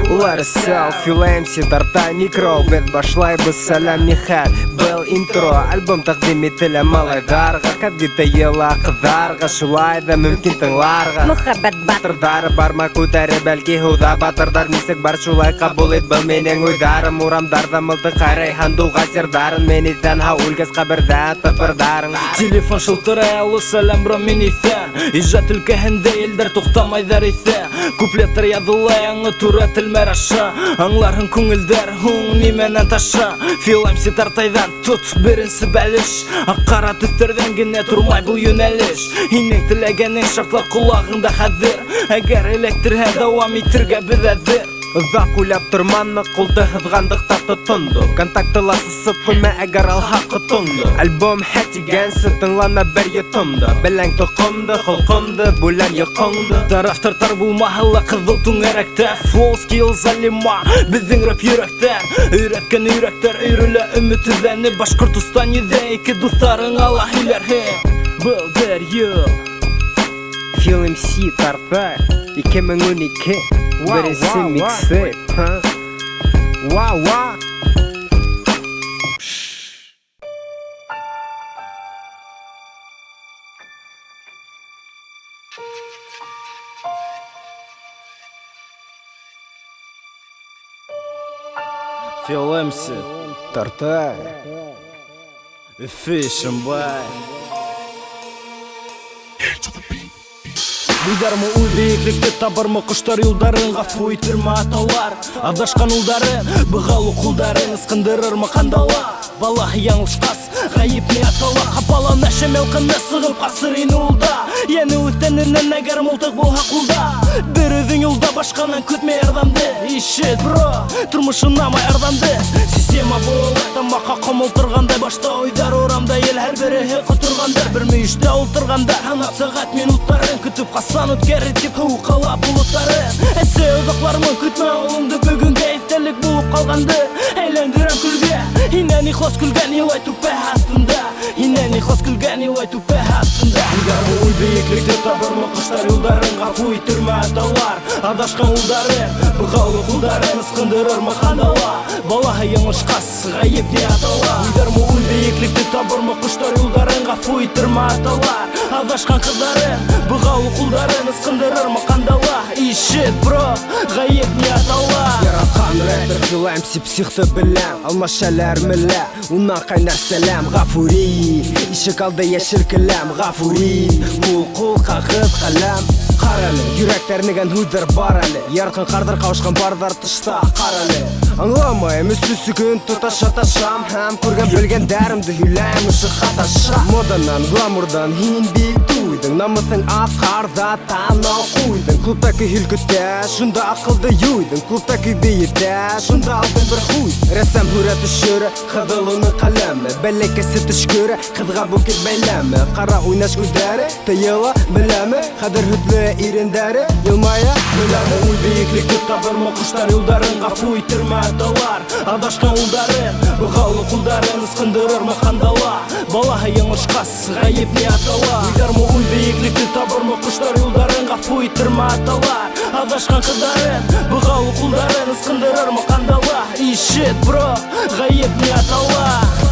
Ларисал, филэмси, тарта, микро Бет башлай б'салам нихар Был интро, альбом тaqdim etila малайдарга Кадита ела кыдарга Шулай да мүмкін тыңларга Мухаббат Батырдары барма көтәрі бәлки худа Батырдар нисек бар шулай кабул ет Бұл менің ойдарым Урамдарда мылты қарай хандуға сердарын Мен итен ха үлгіз қабірден тыпырдарың Телефон шылтыры алу салам бро мені фен Ижат өлкәһендә елдер туктамайдар исә Куплеттер ядылай аңы тура тілмәр аша Аңларың күңілдер хуң неменен таша Филмси тартайдан тут бірінсі бәліш Аққара түттерден гіне турмай бұл юнәліш Инең тіләгенің шартла құлағыңда хәдір Әгәр электрге дауам итергә бізәдір Ұзақ үләп тұрманны құлды хызғандықта тұтынды Контактыласы сып қойма әгер ал хақы тұнды Альбом хәтигенсі тыңлана бір етімді Біләң тұқымды, құлқымды, бүлән йықыңды Тарафтар булмағылы қызыл түңәрәкті Flow skills алима, біздің рэп үйректен Үйреткен үйректер үйрілі үмітіздәні Башқұртыстан еді екі достарың Аллах иләрхе Білдер ел Филмси тарта 2012 Бірісі миксейп Ва-ва Филмси Тарта Фишенбай Бұйдармы ұл бейіклікті табармы құштар юлдарын Ғафу итірмі аталар Адашқан ұлдарын Бұғалы құлдарын Ысқындырыр мы қандала Бала яңылшқас Ғайып не атала Қапала нәшем елқынны сығып қасыр ені ұлда Ені өттенінен әгер мұлтық болға құлда Бір өдің ұлда башқанан көтме әрдамды Ишет бро Тұрмышына май әрдамды Система болы Мақа қом ұлтырғандай Башта ойдар орамда ел әр бірі құтырғандар Бір мүйіште ұлтырғандар Анат сағат минуттарын күтіп қасан өткерет деп қала бұлыттарын Әсе ұзақларымын күтме ұлымды бүгінге естелік болып қалғанды Әйлендірем күлге Инен ихлас күлген елай түпе астында Инен ихлас күлген елай түпе астында Бұйдармы ұл бейіклікті табырмы құштар юлдарын Ғафу итірмі аталар Адашқан ұлдарын Бұғалы құлдарын Ысқындырыр мы қандала Балаға еңішқас ғайып не атала Бұйдармы ұл бейіклікті табырмы құштар юлдарын Ғафу итірмі аталар Адашқан қыздарын Бұғалы құлдарын Ысқындырыр мы қандала Ишет бро ғайып не атала Яратқан рэпер филмси психты білем Алмашалар мілі Уна қайнар сәлем Ғафури Ишік алды яшір кілем Ғафури Құл қағыт қалам Қаралы Юректерінеген худыр бар әлі Ярқын қардыр қауышқан бардар тышта қаралы Аңламайым үсі күн тұташа-ташам Хәм көрген білген дәрімді хүләйм ұшы қаташа Моданан, гламурдан хин бейдуйдың Намысың ақарда танау қуйдың Клубтаки хүлкітті, шында ақылды юйдың Клубтаки бейітті, шында алдың бір хуй Рәсәм хүрәт үшірі, қыдылыны қаламы Бәлекесі түшкірі, қыдға бүкет бәйләмі Қара ойнаш көдәрі, тайыла біләмі Қадыр хүтлі ирендәрі, елмая біләмі Ұл бейіклікті табырмы құштар юлдарын Ғафу итірмі аталар Адашқан ұлдарын Бұғалы құлдарын Ысқындырыр мы қандала Балаға еңішқас ғайып не атала Бұйдармы ұл бейіклікті табырмы құштар юлдарын Ғафу итірмі аталар Адашқан қыздарын Бұғалы құлдарын Ысқындырыр мы қандала Ишет бро ғайып не атала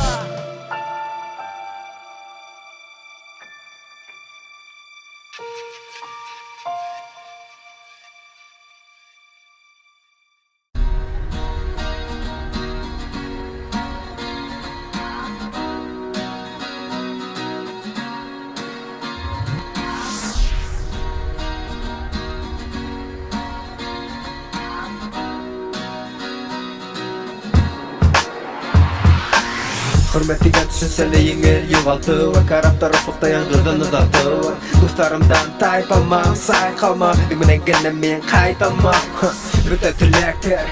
Hürmetiga düşünsene yengil yuvaltıva Karapta rafıqta yangırdın uzatıva Dostlarımdan taypamam, say qalma Dimine gene men qaytama Büte tülekter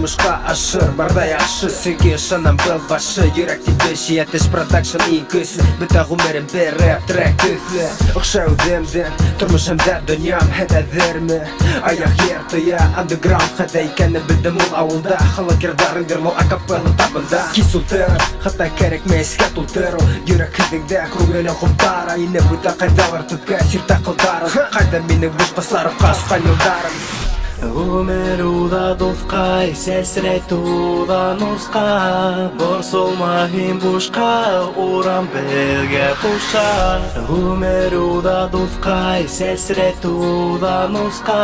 тұрмышқа ашыр барда яқшы Сөйге шанам был башы Юрек типеші әтіш продакшн ең көсі Біта ғумерім бір рэп трек көсі Ұқшау демден тұрмышымда дүниям әдәдірмі Аяқ ертія андеграунд қада екені білдім ол ауылда Халы кердарың дермол акапеллы табында Кисултыры қата керек мәйске тұлтыру Юрек кідіңді кругелі құмтара Ені бұта қайдалар түпке сирта қылдарым Қайда менің бұш қасарып қасқан елдарым Өмір уда досқа, сәсірет уда нұсқа Бор солмағын бұшқа, урам белге пұша Өмір уда досқа, сәсірет уда нұсқа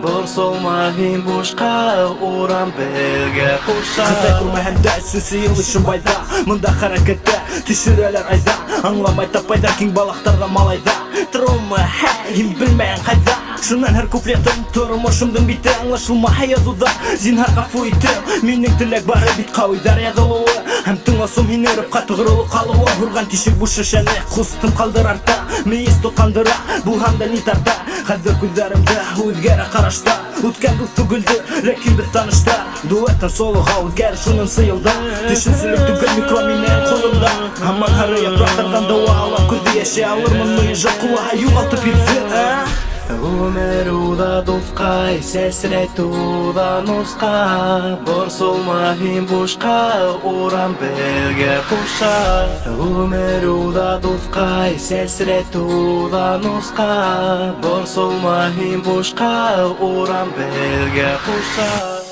Бор солмағын бұшқа, урам белге пұша Қытай көрмәхәнді сөсі ел үшін байда Мұнда қаракетті, тішірелер айда Аңламай тапайда, кең балақтарға малайда Тұрымы, ем білмәйін қайда Шынан әр куплетім тұрмышымдың биті аңлашылмай язуда Зинһар ғафу етім менің тілек бары бит қауидар ядылуы Әм тыңласым мен өріп қатығырылы қалуы Ұрған тешік бұш шешәне құстым қалдырарта Мейіз тұқандыра бұлғанда не тарта Қазір көздерімді өзгері қарашта Өткен бұл түгілді, ләкин біз танышта Дуэттен солыға өзгері шының сыйылда Түшін сүлік түгіл микро менен қолымда Аман әрі япрақтардан дауа алам көзді еше алырмын миы жоқ құлаға юғалтып етсін Өмір уда досқа, сәсірет уда нұсқа Бор солмағын бұшқа, урам белге пұша Өмір уда досқа, сәсірет уда нұсқа Бор солмағын бұшқа, урам белге пұша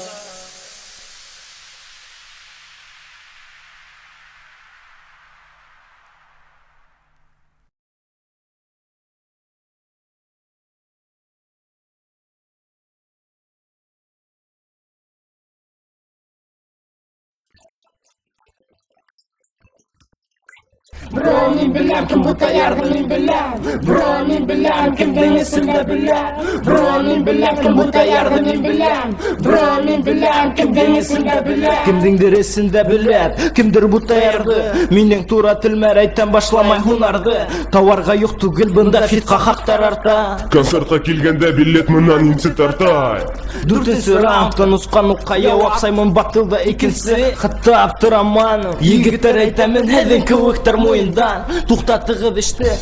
Bro, min bilem kim bu tayarda min bilem Bro, min bilem kim denizinde bilem Bro, min bilem kim bu tayarda min bilem Bro, min bilem kim denizinde bilem Kimдің дересінде білет, кімдір бұ тайарды Менің тура тілмәр айттан башламай хунарды Тауарға юқ түгіл бұнда фитқа хақтар арта Концертқа келгенде билет мұнан инсі тартай Дүртесі раундтан ұсқан ұққа яуап саймын баттылда екінсі Қыттап тұраманым Егіттер айтамын әден көвіктер мойындан Тұқтатығып ішті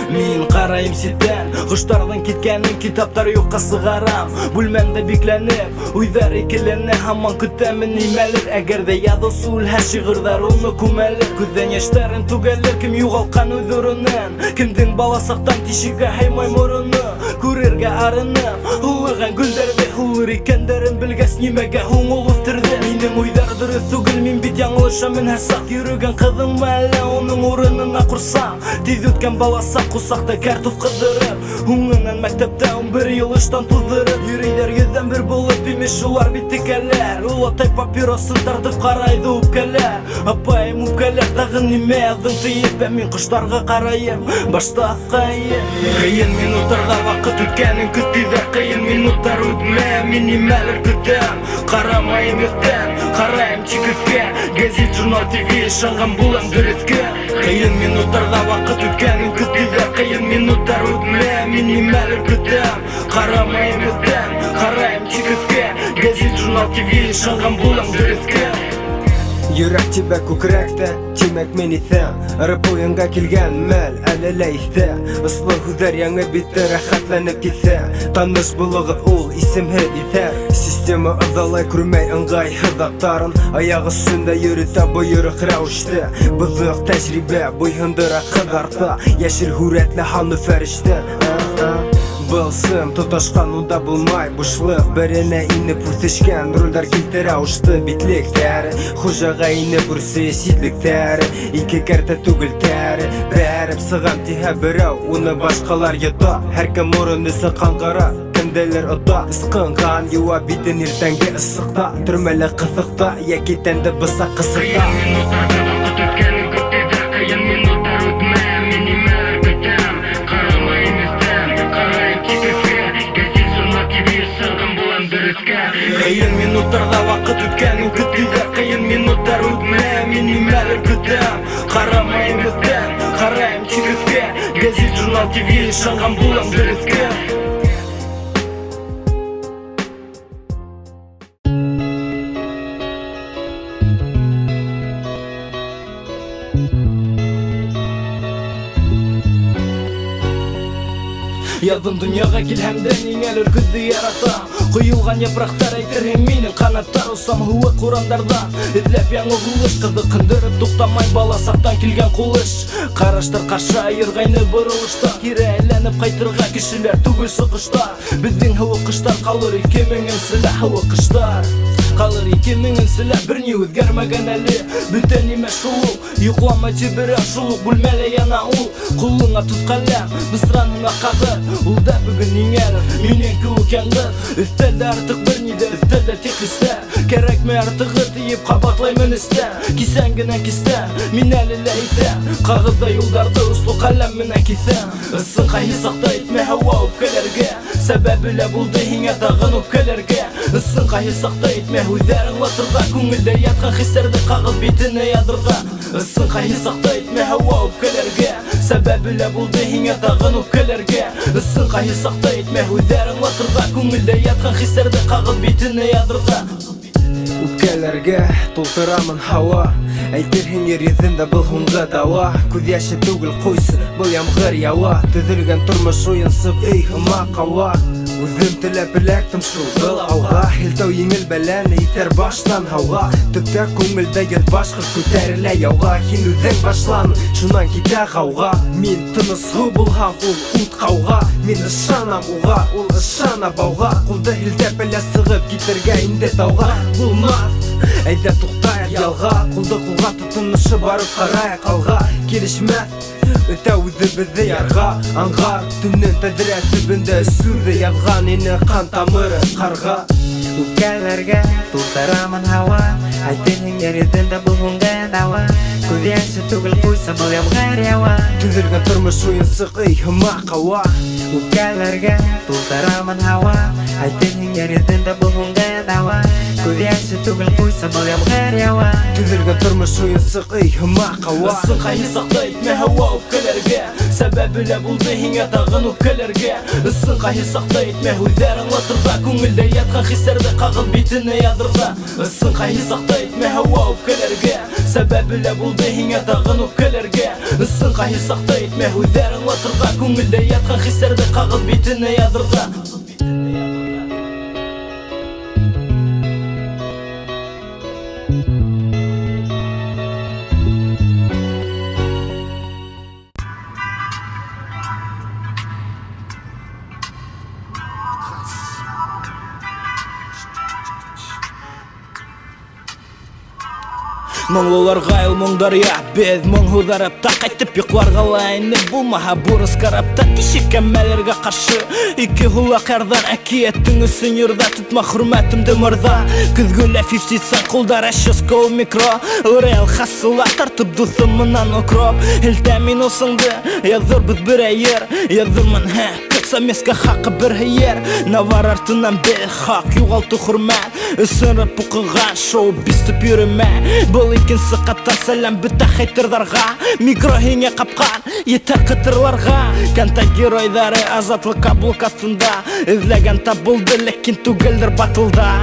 Мен қарайым сетен, құштардың кеткенін китаптар юққа сығарам Бүлмәмді бекленіп, ұйдар екелене Хаман күттәмін имәлір, әгерде яды сул Әр шығырдар оны күмәлір Күзден ештәрін түгәлір, кім юғалқан өдірінен Кімдің баласақтан тишігі хаймай мұрыны Көрерге арынып, ұлыған гүлдерді Ұлыр екендерін білгәс немеге ұңыл өстірді Менің ұйдар дұрыс түгіл, мен бит яңылышамын Әр сақ йөріген қыдың мәлі, оның орынына құрсам Тез өткен баласақ Құсақта кәртуф қыдырып Үңінен мәктепті 11 ел ұштан тұздырып Юрейлер езен бір болып емес жолар биттікәлер Ұлатай папиросын тартып қарайды өпкәлер Апайым өпкәлер тағын неме азың тиіп Мен құштарға қарайым башта асқайым Қиын минуттарға вақыт өткенін күттейдер Қиын минуттар өтме мен немәлір күтем Қарамайым ертен, қарайым чекіске Газет, журнал, ТВ шанған болам дүреске Қиын минуттарға вақыт өткенін күттейдер Қиын минуттар өтме мен немәлір күтем Қарамайым ертен, қарайым чекіске Газет, журнал, ТВ шанған болам дүреске Йөрәк тибә күкрәктә, тимәк мен исәм Ырып уенға келген мәл, әлелә истә Ыслы хүзәр яңы битті рәхәтләнеп кисә Таныш булығыз ул исемһеҙ итәр Система ызалай күрмәй ыңғай һыҙаҡтарын Аяғы өҫтөндә йөрөтә бойороҡ рәүештә Быҙыҡ тәжрибә буйһындыра ҡыҙарта Йәшел һүрәтле һанлы фәрештә Был сым тоташқан унда булмай бушлык Беренә инеп үҫешкән ролдәр килтерә ушты битлектәре Хужаға инеп үрсе ситлектәре Ике кәртә түгел тәре Бәреп сығам тиһә берәү Уны башҡалар йота Һәр кем урыны сыҡанғара Кемделер ота Ысҡынған юа битен иртәнге ысыҡта Төрмәлә ҡыҫыҡта Йәки тәнде бысаҡ ҡысыҡта Кыйын минуттарда вакыт өткенин күттүлөр, кыйын минуттар өтмө, мен немелер күтөм. Карамайм өттөн, карайм чигитке, гезит, журнал, ТВ ишанган булам дөрүскө. Ядым дүйнөга килһәмден иңелер күздү яратам. Куйылган япрактар әйтерһең минең канаттар, усам хуы курандардан эзләп яңа булыш, кызы кындырып туктамай бала сактан килгән кулыш. Караштыр каршы айыргайны бурылышта, кире әйләнеп кайтырга кешеләр түгел сыгыштар. Безнең хуы кыштар калыр 2000 силә хуы кыштар. Калыр 2000 силә бер ни үзгәрмәгән әле. Бүтән нимә шул, йоклама тибере шул бүлмәле яна ул. Кулыңа тот каләм, бысраныңа кагыр. Ул да бүген иңелер, минең кеүек яңгыр. Өстәлдә артык бер ни дә, өстәлдә тик истә. Кәрәкме артыгы тиеп кабатлаймын истә. Кисәң генә кистә, мин әле лә әйтәм. Кагызда юлдарды услы каләм менә кисәм. Ысын кайы сакта итмә һава үпкәләргә. Сәбәбе лә булды һиңә тагын үпкәләргә. Ысын кайы сакта итмә үзләрен латырга. Күңелдә яткан хисләрне кагыз битенә язырга. Ысын кайы сакта итмә һава үпкәләргә. Сәбәбе лә булды һиңә тагын үпкәләргә. Ысын кайы сакта итмә үзләрен латырга. Күңелдә яткан хисләрне кагыз битенә язырга. Үпкәләргә тултырамын һава, әйтерһең йөр йөзендә был һуңгы дава. Күз яше түгел куйсын, был ямгыр ява. Төзелгән тормыш уенсып, эй һымак ава. Үзем теләп эләктем шул был ауга. Илтәү еңел бәләне итәр баштан һауга. Төптә күңелдә йөз башкыр күтәрелә яуга. Һин үзең башлан, шуннан китә гауга. Мин тыныс һу булһам, ул ут кауга. Мин ышанам уга, ул ышана бауга. Кулды илтәп элә сыгып китергә инде тауга. Булмас, әйдә туктаят ялга. Кулды кулга тотынышы барып караyak алга. Килешмәс өтә үзебезне ярга. Аңгар төннең тәдрә төбендә сүрде язган ине кан тамыры карга. Үпкәләргә тултырамын һава, әйтерһең йөр йөзендә был һуңгы дава. Күз яше түгел куйса был ямгыр ява. Төзелгән тормыш уенсык, эй һымак ава. Үпкәләргә тултырамын һава, әйтерһең йөр йөзендә был һуңгы дава. Күз яше түгел куйса был ямгыр ява. Төзелгән тормыш уенсык, эй һымак ава. Ысын кайы сакта итмә һава үпкәләргә. Сәбәбе лә булды һиңә тагын үпкәләргә. Ысын кайы сакта итмә үзләрен латырга. Күңелдә яткан хисләрне кагыз битенә язырга. Ысын кайы сакта итмә һава үпкәләргә. Сәбәбе лә булды һиңә тагын үпкәләргә. Ысын кайы сакта итмә үзләрен латырга. Күңелдә яткан хисләрне кагыз битенә язырга. Моңлыларга ил моңдаря, без моңһударапта кайтып йокларга лайны булмаһа бурыс карапта. Кичек кәммәләргә каршы ике хулакардан әкияттең өсөн йөрдә тотма хөрмәтемде мырда. Көзгөлә 50 цент кулда расческа ул микро. Реал хасыла тартып дусымнан укроп. Илтә мин усыңды, язырбыз бер әйер. Язырмын Самеска хакы бер һәйер. Навар артынан бер хак югалту хөрмәт. Ысырып укыган шоу бистеп йөрмә. Был икенсе каттан сәлам бөтә хәйтерләргә. Микро һиңә капкан, етәр кытырларга. Канта геройдары азатлык каблук астында. Эзләгән табылды, ләкин түгелдер батылда.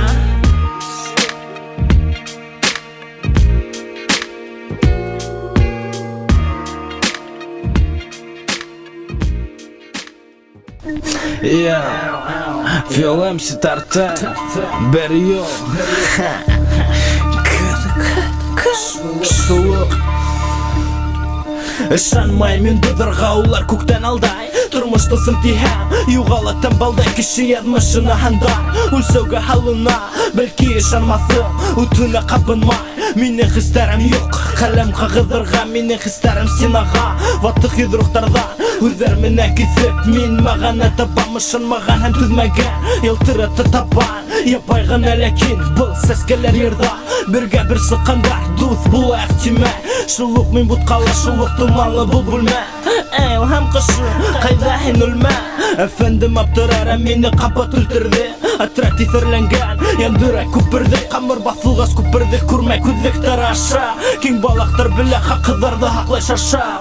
Филмси тарта бер юл. Ышанмай мин булырга улар күктән алдай. Тормышта сын тиһәм, югала тәмбалдай кеше язмышына хандар. Үлсәүгә һалына, бәлки ышанмасын, утына кабынмай. Минең хисләрем юк, каләм кагыдырга, минең хисләрем синага. Ватык йодрыктардан, үзләр менә кисеп, мин мәгънә табам, ышанмаган һәм түзмәгән, ялтырата табан. Япай гына ләкин был сәскәләр йырда. Бергә бер сыккандар, дус була ихтимал. Шул ук мин буткала, шул ук томанлы бул бүлмә. Һәм кышы, кайда һин үлмә. Әфәндем аптырара, мине капат үлтерде. Atrati thirlengen Yandırek kupirdik Kamır basılgaz kupirdik Kurmay küzlik taraşa King balaktır bile Hakkıdardı haklashasha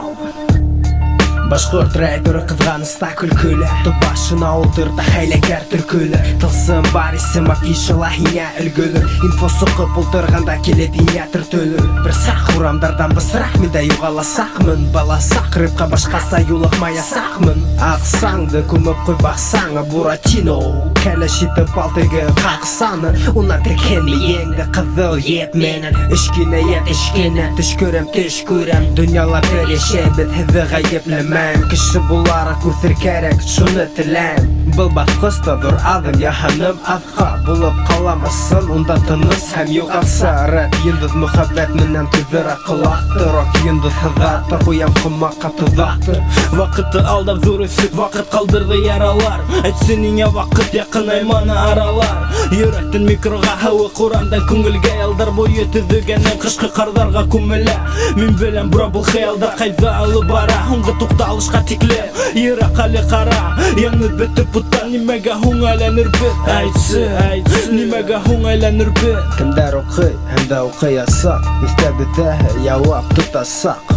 Башқұрт рэпері қызғаныста күлкілі Топ башына олдырда хайлакер түркілі Тылсым бар есім афишала хиня үлгілі Инфосы қып ұлдырғанда келеді иня түртілі Бір сақ ұрамдардан бысырақ менде юғаласақмын Баласақ рэпқа башқаса юлықмай асақмын Ақсаңды көміп қой бақсаңы Буратино Кәлі шетіп алтығы қақсаны Унан тіркен мейеңді қызыл ет менің Үшкені ет ішкені Түш көрем түш көрем Дүнияла переше біз хізі ғайеплі Кіші бұлары күрсір керек, шуны тіләм Бұл басқыстадыр адым, яханым азға Болып қаламасын, онда тыныс һәм юғалса Рэп ендіз мұхаббет менен түзір ақылақты Рок ендіз хызаты, қоям қымаққа тұзақты Вақытты алдап зор үсік, вақыт қалдырды яралар Әйтсін иңе вақыт яқын айманы аралар Үйрәттін микроға хауы құрамдан күңілге Ялдар бойы түзігенен қышқы қардарға күмілі Мен білем бұра бұл қиялдар қайда алы бара Оңғы тұқта алышқа тиклем Ирақ әлі қара Яңы бітіп бұттан немеге хуңайланыр бит Айтсы, немеге хуңайланыр бит Кімдер оқи, әмді оқи асақ Мектебіде яуап тұтасақ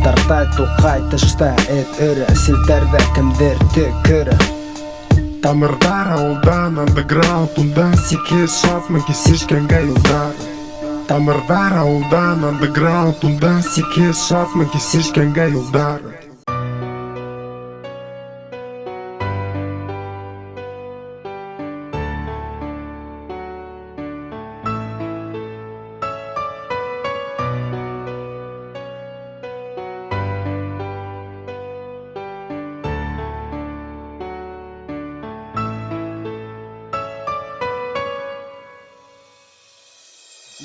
Тартай тұқай тышта әт үрі Сілтерді кімдер түкірі Тамырдар ауылдан андеграунд Ундан секес шатмын кесешкенге юлдар Тамырдар ауылдан андеграунд Ундан секес шатмын кесешкенге юлдар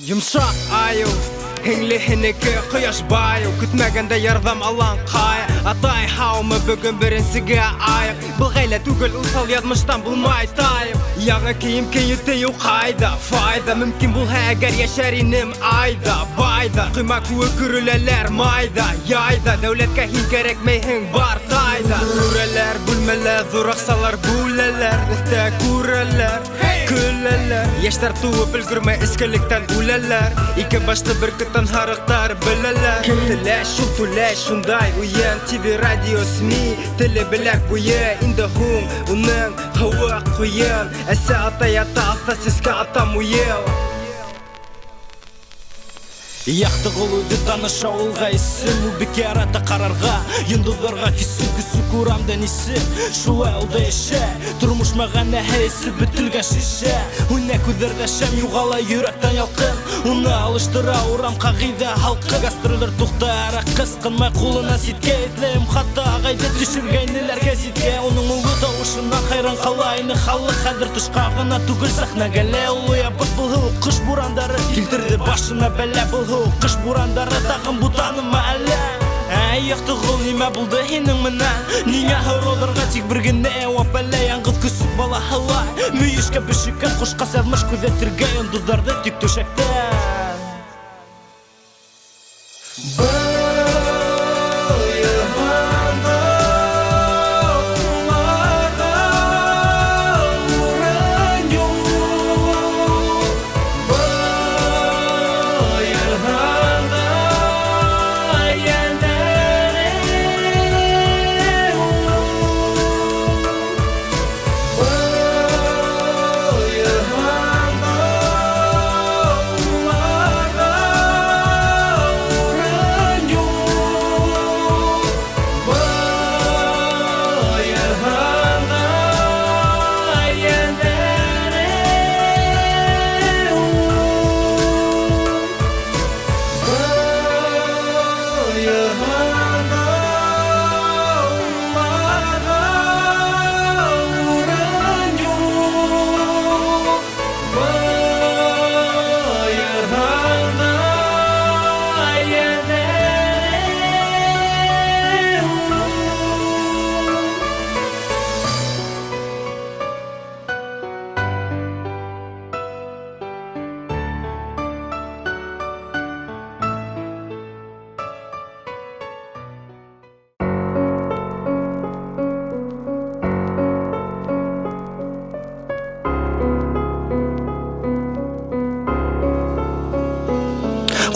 Yumşak ayu Hingli hiniki quyosh bayu Күтмәгәндә ярдәм алан кая Атай хауымы бүгін бірінсіге айық Бұл ғайла түгіл ұлсал язмыштан булмай тайып Яңа киім киюті ю қайда Файда мүмкін бұл әгер яшар инем айда Байда Құйма күі күрілелер майда Яйда Дәулетке хин керекмейхің бар тайда Күрелер бүлмелер Зор ақсалар бүлелер Өсті күрелер Күлелер Яштар туып үлгірмей іскіліктен үлелер Ике башты бір күттен харықтар білелер Тіләш, шул түләш, шундай уен ТВ, радио, СМИ, тілі біләк бұйы Инді хуң, уның, хауық құйын Әсі атай ата, алта сеске атам уел Яқты қолуды таныша олға ісім Ол бекер ата қарарға Ендударға кісі көрамдан ісі Шуа олда еші Тұрмыш маған әйсі бүтілген шеші Уна көдерді шәм юғала үйректен ялқын Уна алыштыра урам қағида халқы Гастролер тұқты әрі қысқынмай қолына сетке Етлейім қатты ағайды түшіргейнілерге сетке Оның ұлы дауышына қайран қалайны халық Қадір тұшқағына түгіл сахнагәле Ұлыя бұл қыш бұрандары Келтірді башына бәлі бұл Қыш бұрандары тағын бұтаныма әлі Яқты ғыл неме бұлды хенің мінә Неге ғыродырға тек біргіне Уап әлі яңғыт күсік бала халай Мүйішке бішікке құшқа сәдміш көзеттірге Үндударды тек төшектен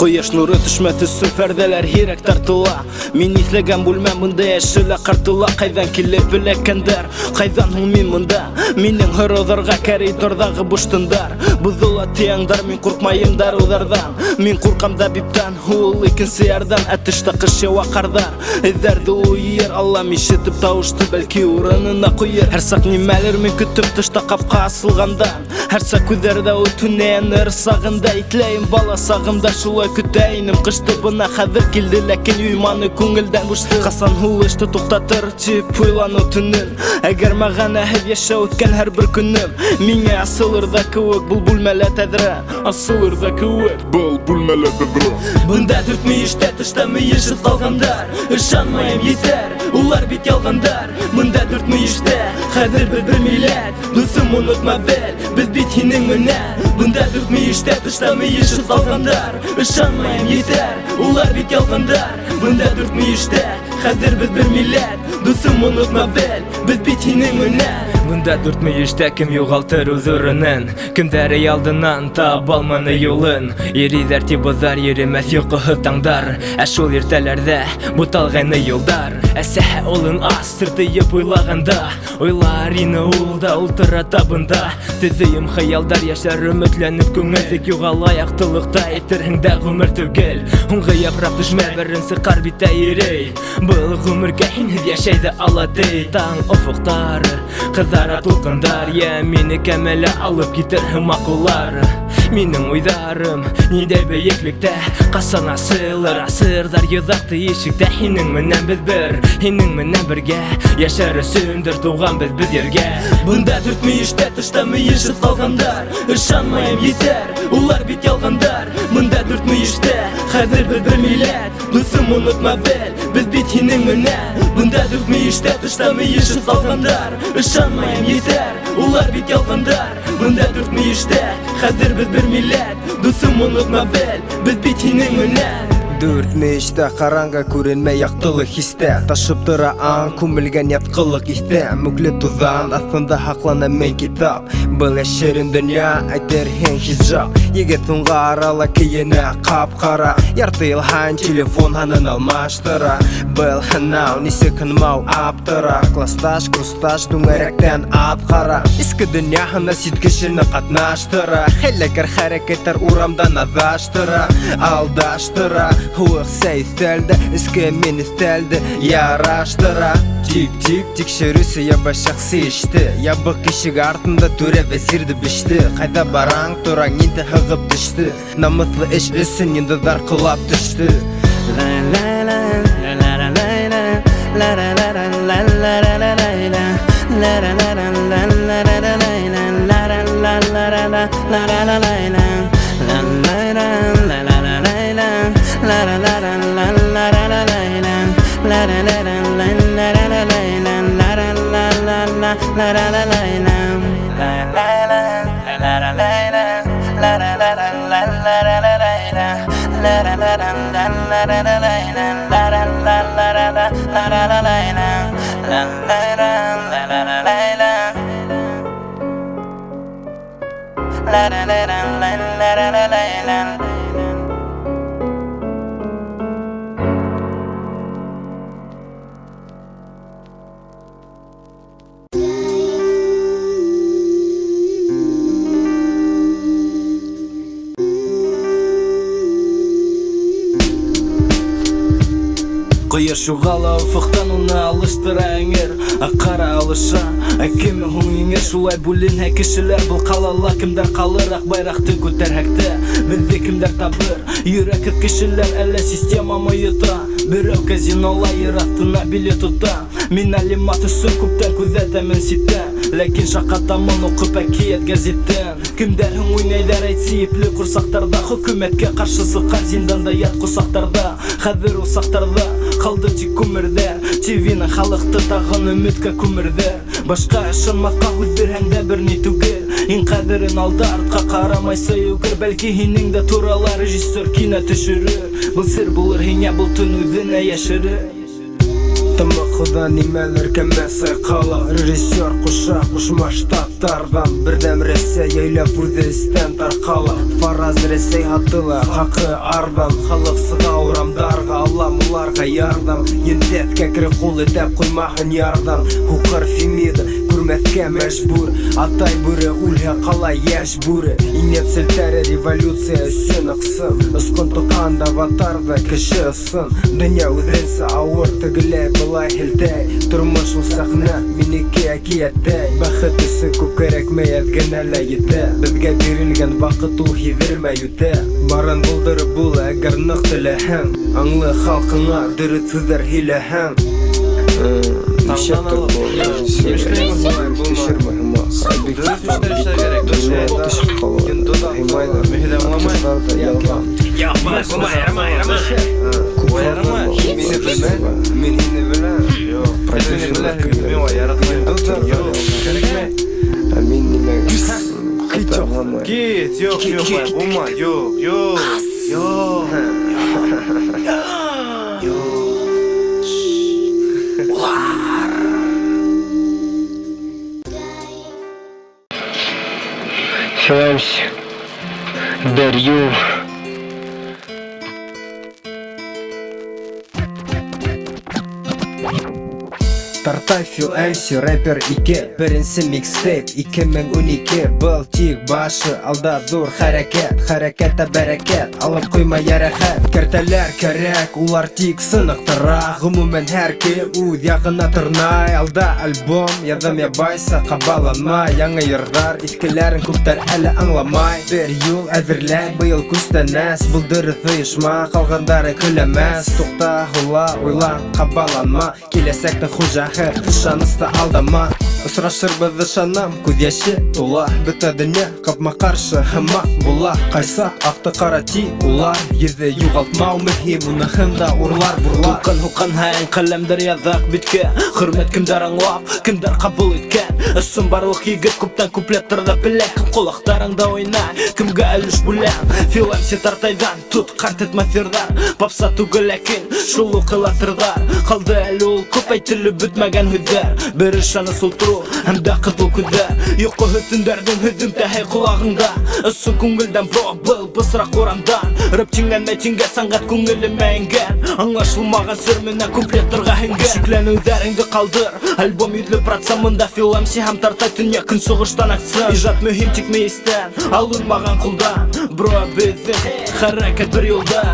Кояш нуры төшмәс өсөн пәрдәләр һирәк тартыла. Мин иҫләгән бүлмә монда яшелә картыла. Кайдан килеп беләккәндәр, кайдан һуң мин монда? Минең һорыҙырға коридорҙағы буш тындар. Боҙола тияңдар, мин ҡурҡмайым дарыуҙарҙан. Мин ҡурҡам табиптан, ул икенсе ярҙан. Ә тышта ҡыш яуа ҡарҙар, эҙҙәрҙе ул йыйыр. Аллам ишетеп тауышты, бәлки урынына ҡуйыр. Һәр саҡ нимәлер мин көтөп тышта ҡапҡа асылғандан. Һәр саҡ күҙҙәрҙә ул түнәйәнер сағында. Итләйем бала сағымда, шулай көтә инем ҡышты. Бына хәҙер килде, ләкин уйманы күңелдән бушты. Ҡасан һул эште туҡтатыр тип уйланыу төнөн. Әгәр мәғәнәһеҙ йәшәү үткән һәр бер көнөм, миңә асылыр ҙа кеүек был бүлмәлә тәҙрә. Асылыр ҙа кеүек Был бүлмәлә тәҙрә. Бында дүрт мейештә, тышта мейешеп ҡалғандар. Ышанмайым, етәр, улар бит ялғандар. Бында дүрт мейештә, хәҙер беҙ бер милләт. Дуҫым, онотма бел, беҙ бит һинең менән. Бында дүрт мейештә, тышта мейешеп ҡалғандар. Ышанмайым, етәр, улар бит ялғандар. Бында дүрт мейештә, хәҙер беҙ бер милләт. Дуҫым, онотма бел, беҙ бит һинең менән. Бында дүрт мейештә кем юғалтыр үҙ урынын, кемдәре алдынан таба алманы юлын. Ирейҙәр ти боҙар, еремәҫ йоҡоһоҙ таңдар. Ә шул иртәләрҙә буталғайны юлдар. Әсәһе улын ас тыртыйып уйлағанда, уйлар ине ул да ултыра табында. Төҙөйөм хыялдар, йәшәр өмөтләнеп күңеллек юғала яҡтылыҡта. Әйтерһең дә ғүмер түгел, һуңғы япраҡ төшмә берен сыҡар бит әйерей. Был ғүмергә һинһеҙ йәшәй ҙә алатый. Таң офоҡтары, ҡыҙара тулҡындар, йә мине кәмәлә алып китер һымаҡ улар. Минең уйҙарым ниндәй бейеклектә, ҡасан асылыр асырҙар йоҙаҡты ишектә. Һинең менән беҙ бер, һинең менән бергә, йәшәр өсөндөр туған беҙ ергә. Бында дүрт мейештә, тышта мейешеп ҡалғандар. Ышанмайым, етәр, улар бит ялғандар. Бында дүрт мейештә, хәҙер беҙ бер милләт. Дуҫым, онотма бел, беҙ бит һинең менән. Бында дүрт мейештә, тышта мейешеп ҡалғандар. Ышанмайым, етәр, улар бит ялғандар. Бында дүрт мейештә, хәҙер беҙ бер милләт. Дуҫым, онотма бел, беҙ бит һинең менән. Дүрт мейештә ҡараңғы күренмәй яҡтылыҡ хистә. Ташып тора аң күмелгән ятҡылыҡ иҫтә. Мүкле туҙан аҫтында һаҡлана мең китап. Был йәшерен донъя, әйтерһең хижап. Егет һуңғы арала кейенә ҡап-ҡара. Ярты йыл һайын телефон һанын алмаштыра. Был һынау, нисек һынмау аптыра. Класташ, курсташ, түңәрәктән атҡара. Иске донъяһына сит кешене ҡатнаштыра. Хәйләкәр хәрәкәттәр урамдан аҙаштыра. Алдаштыра. Һуыҡ сәй өҫтәлдә, эске мин өҫтәлде яраштыра. Тик-тик, тикшерүсе ябай шәхси эште. Ябыҡ ишек артында түрә вәзирҙе беште. Ҡайҙа бараң, тораң, инде һығып төштө. Намыҫлы эш өсөн йондоҙҙар ҡолап төштө. Ҡояш юғала офоҡтан, уны алыштыра эңер. Ҡара алыша, кеме һуң еңер. Шулай бүленһә кешеләр был ҡалала. Кемдәр ҡалыр байраҡты күтәрһәк тә, беҙҙе кемдәр табыр? Йөрәкһеҙ кешеләр, әллә системамы йота? Берәү казинола ер аҫтына билет тота. Мин алимат өсөн күптән күҙәтәмен ситтән, ләкин шаҡатамын уҡып әкиәт гәзиттән. Кемдәр һуң уйнайҙар әйтсе ипле ҡорсаҡтарҙа, хөкүмәткә ҡаршы сыҡҡан зинданда ят ҡосаҡтарҙа. Хәҙер ул саҡтарҙа ҡалды тик күмерҙәр. ТВ-ны халыҡты тағын өмөткә күмерҙәр. Башҡа ышанмаҫҡа һүҙ бирһәң дә бер ни түгел. Иң ҡәҙерен алда, артҡа ҡарамай сыйыугер. Бәлки һинең дә турала режиссер кино төшөрөр. Был сер булыр һиңә, был төн үҙенә йәшерер. Тымы құда немелер кәмә сайқала Режиссер құша құшма штаттардан Бірдәм Ресей ейлеп Үдістен тарқала Фараз Ресей атылы қақы ардан Халық сыға урамдарға Алламыларға ярдам Ендет кәкірі қол етеп қоймағын ярдан Хұқыр фемиді көрмәтке мәжбүр Атай бүрі үлі қалай яш бүрі Инет сілтәрі революция үсін ұқсын Үскін тұқанда ватарда кіші ұсын Дүния өдірінсі ауыр тігілей былай хілтей Тұрмыш ұл сақна менеке әкиеттей Бақыт үсі көкерек мәйет генәлі ете Бізге берілген вақыт ұл хедірмәй үте Барын бұлдыры бұл әгір нық тіліхін Аңлы халқыңа дүрі түдір хиліхін Нишеттір бұл Тешірмі хыма Тешіп қалуы Химайлар Тешбарда ялған Мені білмәй Мен хені біләм Продюсерлер Мен немеге Кет, yok, bulma, yok Филемси Дерью Тартай Филемси рэпер 2 Бірінсі микстейп 2012 Бұл тик башы алда дур харакет Харакетті бәрекет Алып қойма ярахет Кертелер керек Улар тик сынықтыра Ғымумен әр кем Үд яғына тұрнай Алда альбом Ядам я байса қабаланмай Яңы йырдар Икілерін көптер әлі аңламай Бір юл әдірләй Бұйыл күстәнәс Бұлдыры тыйышма Қалғандары күлемәс Тоқта ғыла Ойлан қабаланма Келесектің хужа Шанысты алдама Сұрашыр бізі шанам Көз яші тула Біті дүния қапма қаршы Хыма була Қайсақ ақты қара ти Улар Езі юғалтмау мүхи Мұнығында урлар бурлар Тұлқын хуқан хайын қаламдар язақ бітке Құрмет кімдер аңлап Кімдер қабыл еткен Үсін барлық егіт Көптен куплеттерді білек Кім қолақтарыңда ойнай Кімге әліш бүлән Филемси Тартайдан Тұт қартет мафирдар Папса түгіл әкін Шулу қылатырдар Қалды әлі ол көп әйтілі бүтмәген хүддер Бірі шаны сұлтыру Әмді қытыл күддер Йоқы хүттіндердің хүдім тәхей құлағында Үсін күңілден бұл бұсырақ орамдан Рөптіңнен мәтінге саңғат күңілі мәйінген Аңлашылмаған сүрміне комплеттерға хенген Шекленудеріңді қалдыр Альбом үйділі пратсамында Филемси һәм Тартай түнне күн соғыштан ақсын Ижат мүхим тек мейістен Алынмаған құлдан Бро біздің Харакет бір елда